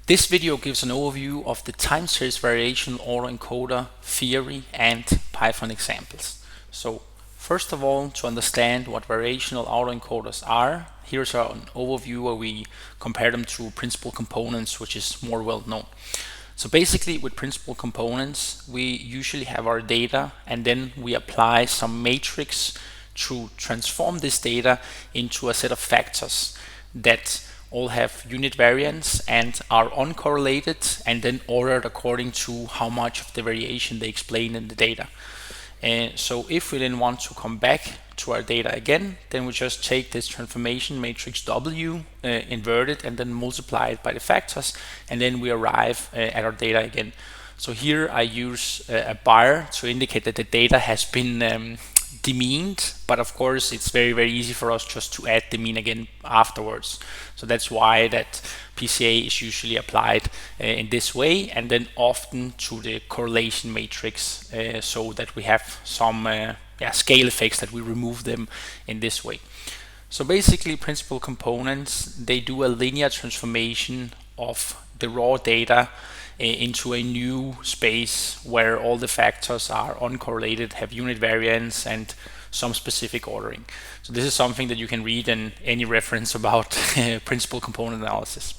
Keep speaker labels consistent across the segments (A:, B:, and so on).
A: This video gives an overview of the time series variational autoencoder theory and Python examples. So first of all, to understand what variational autoencoders are, here's an overview where we compare them to principal components, which is more well known. So basically with principal components, we usually have our data and then we apply some matrix to transform this data into a set of factors that all have unit variance and are uncorrelated and then ordered according to how much of the variation they explain in the data. So if we then want to come back to our data again, then we just take this transformation matrix W, invert it, and then multiply it by the factors, and then we arrive at our data again. So here I use a bar to indicate that the data has been demeaned, but of course it's very easy for us just to add the mean again afterwards. So that's why that PCA is usually applied in this way, and then often to the correlation matrix, so that we have some scale effects that we remove them in this way. So basically principal components, they do a linear transformation of the raw data into a new space where all the factors are uncorrelated, have unit variance, and some specific ordering. So this is something that you can read in any reference about principal component analysis.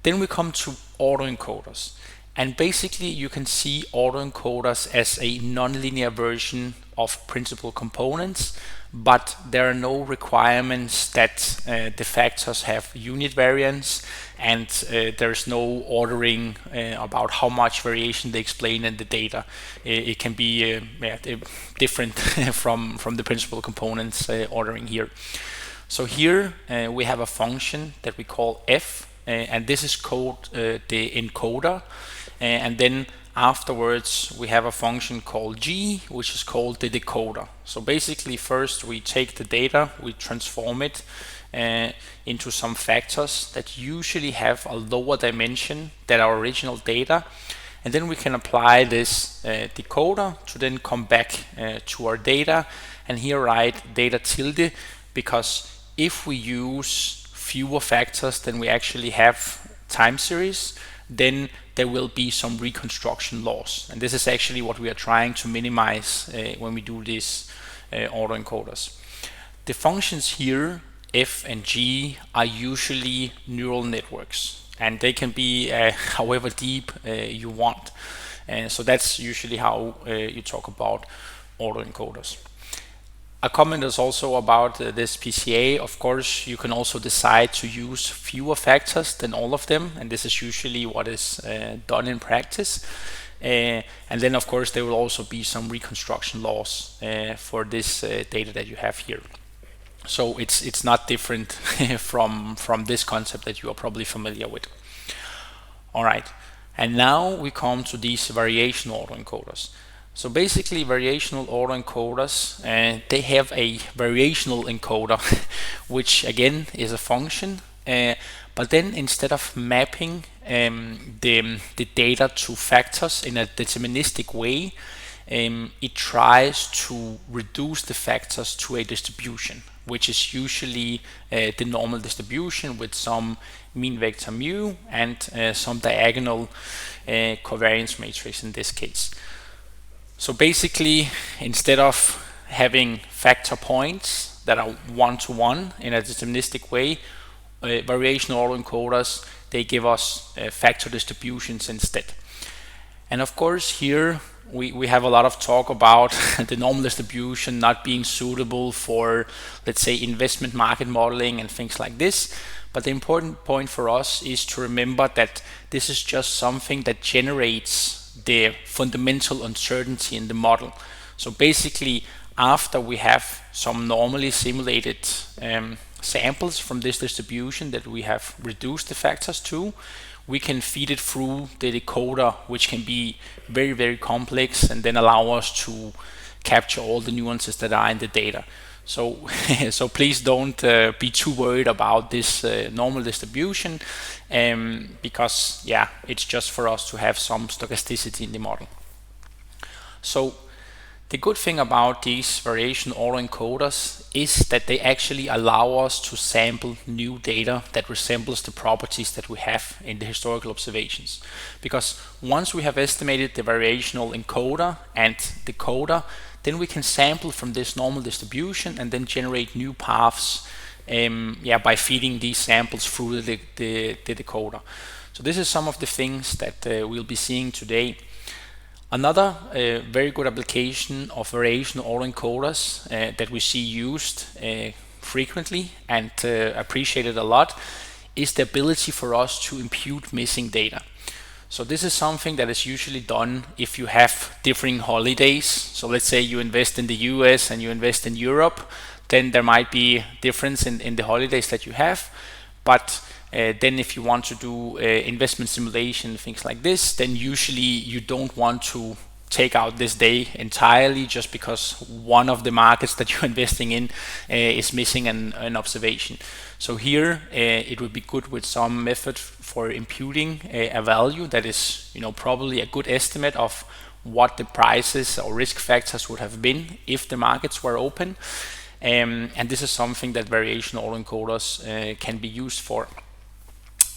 A: Then we come to autoencoders. And basically you can see autoencoders as a nonlinear version of principal components, but there are no requirements that the factors have unit variance, and there's no ordering about how much variation they explain in the data. It can be different from the principal components ordering here. So here we have a function that we call f, and this is called the encoder. And then afterwards we have a function called g, which is called the decoder. So basically first we take the data, we transform it into some factors that usually have a lower dimension than our original data, and then we can apply this decoder to then come back to our data, and here write data tilde, because if we use fewer factors than we actually have time series, then there will be some reconstruction loss, and this is actually what we are trying to minimize when we do these autoencoders. The functions here, f and g, are usually neural networks, and they can be however deep you want, and so that's usually how you talk about autoencoders. A comment is also about this PCA. Of course, you can also decide to use fewer factors than all of them, and this is usually what is done in practice. And then, of course, there will also be some reconstruction loss for this data that you have here. So it's not different from this concept that you are probably familiar with. All right, and now we come to these variational autoencoders. So basically variational autoencoders, they have a variational encoder which again is a function, but then instead of mapping the data to factors in a deterministic way, it tries to reduce the factors to a distribution, which is usually the normal distribution with some mean vector mu and some diagonal covariance matrix in this case. So basically, instead of having factor points that are one-to-one in a deterministic way, variational autoencoders, they give us factor distributions instead. And of course here we have a lot of talk about the normal distribution not being suitable for, let's say, investment market modeling and things like this. But the important point for us is to remember that this is just something that generates the fundamental uncertainty in the model. So basically, after we have some normally simulated samples from this distribution that we have reduced the factors to, we can feed it through the decoder, which can be very complex, and then allow us to capture all the nuances that are in the data. So, so please don't be too worried about this normal distribution, because it's just for us to have some stochasticity in the model. So The good thing about these variation autoencoders is that they actually allow us to sample new data that resembles the properties that we have in the historical observations. Because once we have estimated the variational encoder and decoder, then we can sample from this normal distribution and then generate new paths by feeding these samples through the decoder. So this is some of the things that we'll be seeing today. Another very good application of variational autoencoders that we see used frequently and appreciated a lot is the ability for us to impute missing data. So this is something that is usually done if you have differing holidays. So let's say you invest in the US and you invest in Europe, then there might be difference in the holidays that you have. But then if you want to do investment simulation, things like this, then usually you don't want to take out this day entirely just because one of the markets that you're investing in is missing an observation. So here it would be good with some method for imputing a value that is probably a good estimate of what the prices or risk factors would have been if the markets were open. And this is something that variational autoencoders can be used for.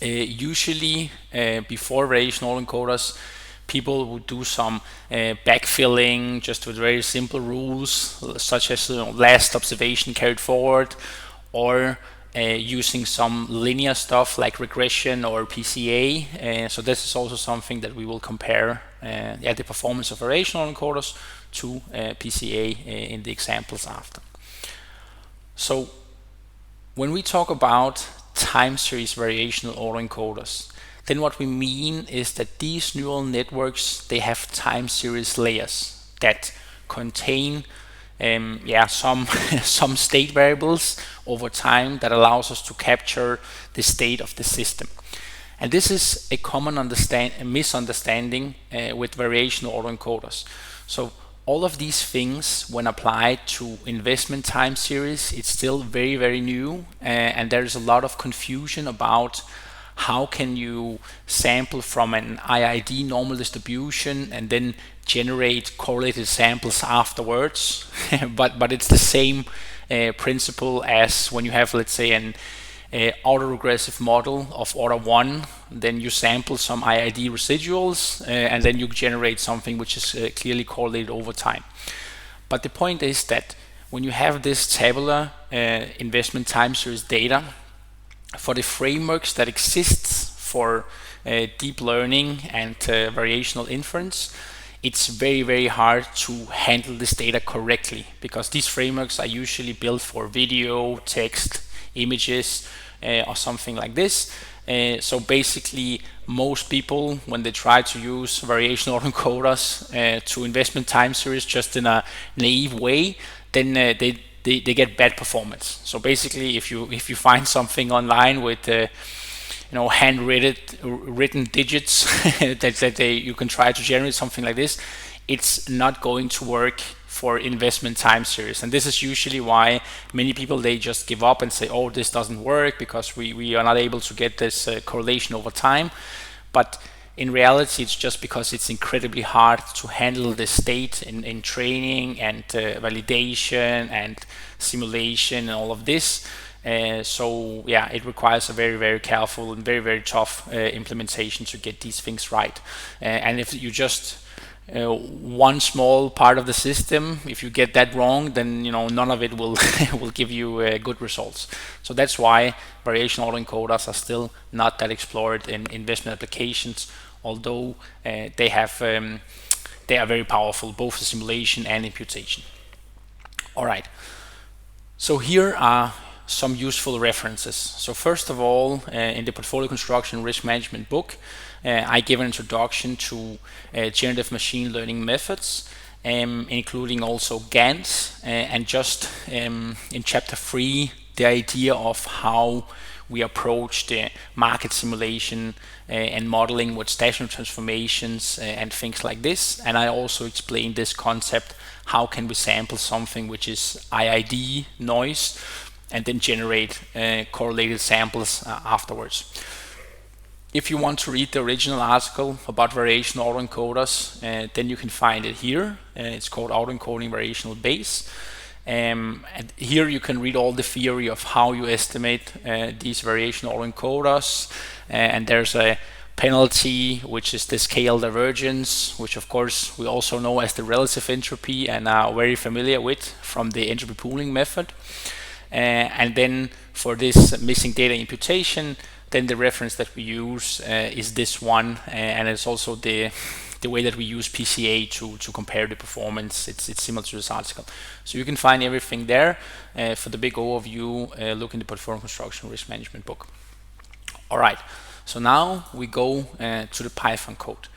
A: Usually before variational autoencoders, people would do some backfilling just with very simple rules such as last observation carried forward, or using some linear stuff like regression or PCA. So this is also something that we will compare the performance of variational autoencoders to PCA in the examples after. So when we talk about time series variational autoencoders, then what we mean is that these neural networks, they have time series layers that contain some state variables over time that allows us to capture the state of the system. And this is a common misunderstanding with variational autoencoders. So all of these things, when applied to investment time series, it's still very, very new, and there's a lot of confusion about how can you sample from an IID normal distribution and then generate correlated samples afterwards. but it's the same principle as when you have, let's say, an autoregressive model of order 1, then you sample some IID residuals and then you generate something which is clearly correlated over time. But the point is that when you have this tabular investment time series data, for the frameworks that exists for deep learning and variational inference, it's very, very hard to handle this data correctly, because these frameworks are usually built for video, text, images, or something like this. So basically, most people, when they try to use variational autoencoders to investment time series just in a naive way, then they get bad performance. So basically, if you find something online with handwritten digits that you can try to generate something like this, it's not going to work for investment time series. And this is usually why many people, they just give up and say, oh, this doesn't work because we are not able to get this correlation over time. But in reality, it's just because it's incredibly hard to handle the state in training and validation and simulation and all of this. So yeah, it requires a very, very careful and very, very tough implementation to get these things right. And if you just one small part of the system, if you get that wrong, then none of it will will give you good results. So that's why variational autoencoders are still not that explored in investment applications, although they are very powerful, both for simulation and imputation. All right. So here are some useful references. So first of all, in the portfolio construction risk management book, I give an introduction to generative machine learning methods, including also GANs, and just in chapter 3, the idea of how we approach the market simulation and modeling with stationary transformations and things like this. And I also explain this concept, how can we sample something which is IID noise and then generate correlated samples afterwards. If you want to read the original article about variational autoencoders, then you can find it here. It's called Autoencoding Variational Base. And here you can read all the theory of how you estimate these variational autoencoders. And there's a penalty, which is the scale divergence, which of course we also know as the relative entropy and are very familiar with from the entropy pooling method. And then for this missing data imputation, then the reference that we use is this one, and it's also the way that we use PCA to compare the performance. It's similar to this article. So you can find everything there. For the big overview, look in the portfolio construction risk management book. All right, so now we go to the Python code.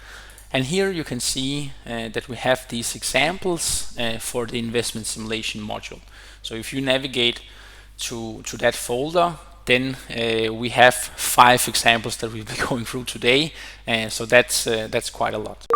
A: And here you can see that we have these examples for the investment simulation module. So if you navigate to that folder, then we have 5 examples that we'll be going through today, so that's quite a lot.